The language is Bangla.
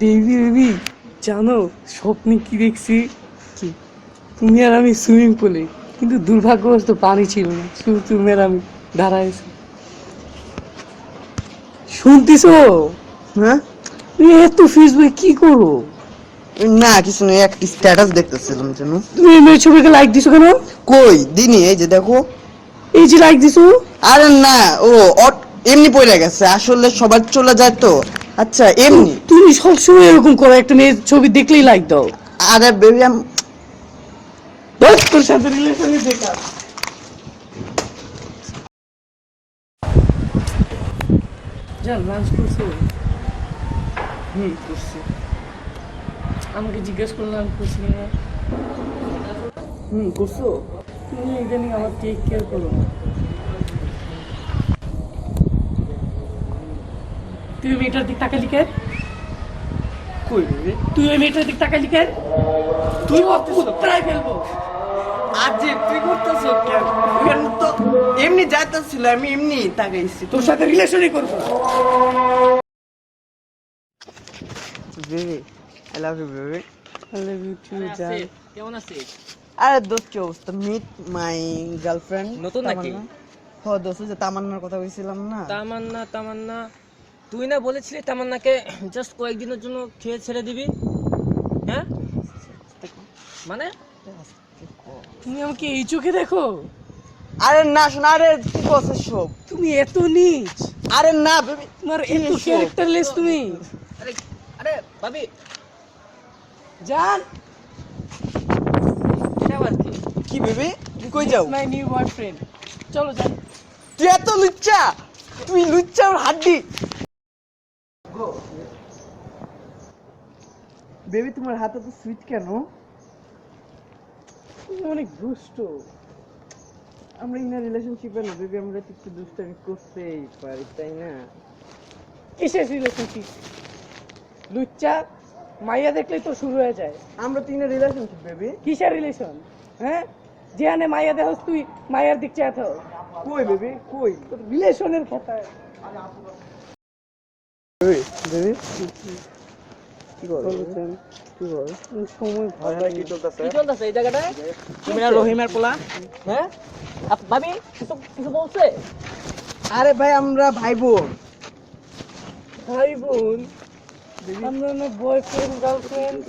বেবি বেবি জানো স্বপ্নে কি দেখছি? কি? তুমি আর আমি সুইমিং পুলে, কিন্তু দুর্ভাগ্যবশত পানি ছিল না, শুধু তুমি আর আমি দাঁড়াইছি। শুনতেছো? হ্যাঁ, তুমি এত ফেসবুকে কি করো? না কিছু নেই, একটা স্ট্যাটাস দেখতেছিলাম যেন। তুমি এই মেয়ের ছবিকে লাইক দিছো কেন? কই দিনি, এই যে দেখো। এই যে লাইক দিছো। আরে না, ও এমনি পড়ে গেছে, আসলে সবার চলে যায় তো। আচ্ছা এমনি। তুমি সবসময় এরকম করো, একটা মেয়ের ছবি দেখলেই লাইক দাও। আরে বেবি বাস, তোর সাথে রিলেশনে বেকার। যা লাঞ্চ করছো? করছি। আমাকে জিজ্ঞেস করলাম করছি না। করছো? তুমি ইদানিং আমার টেক কেয়ার করো না। তুই মেয়েটার দিক তাকালি কেন? কই রে? তুই ওই মেয়েটার দিক তাকালি কেন? তুই কুত্তায় ফেলবো। আজ তুই করতেছ কেন? ওখানে তো এমনি যাইতেছিল, আমি এমনি তাকাইছি। তোর সাথে রিলেশনই করবো। Baby I love you baby. I love you too, জান। কেমন আছিস? আরে দোস্ত কি অবস্থা? Meet my girlfriend. নতুন নাকি? হ দোস্ত, যে তামান্নার কথা কইছিলাম না। তামান্না তামান্না তুই না বলেছিলি তামান্নাকে জাস্ট কয়েকদিনের জন্য খেয়ে ছেড়ে দিবি? হ্যাঁ মানে তুমি আমাকে এই চোখে দেখো? আরে না শোন, আরে কি বলছিস সব? তুমি এত নিচ, আরে না বেবি, তোমার এত ক্যারেক্টারলেস তুমি। আরে আরে ভাবি জান, এটা আবার কি? কি বেবি তুই কই যাও? My new boyfriend. চলো জান। তুই এত লুচ্চা, তুই লুচ্চা ওর হাড্ডি। বেবি তোমার হাতে তো সুইট কেন? তুমি অনেক দুষ্ট। আমরা ইন রিলেশনশিপে না বেবি, আমরা তো একটু দুষ্টামি করতেই পারি, তাই না? কিসের রিলেশনশিপ? লুচ্চা মাইয়া দেখলেই তো শুরু হয়ে যায়। আমরা তো ইন রিলেশনশিপ বেবি। কিসের রিলেশন? হ্যাঁ, যেখানে মাইয়া দেখস তুই মাইয়ার দিক চেয়ে থাকো। কই বেবি কই? রিলেশনের খাতায়। বেবি কি করো? কি বল? সময় ভালো কি চলতেছে? কি চলতেছে এই জায়গাটায়? তুমি না রহিমের পোলা? হ্যাঁ ভাবি কিছু কিছু বলছে? আরে ভাই আমরা ভাই বোন। ভাই বোন? আমরা না বয়ফ্রেন্ড গার্লফ্রেন্ড।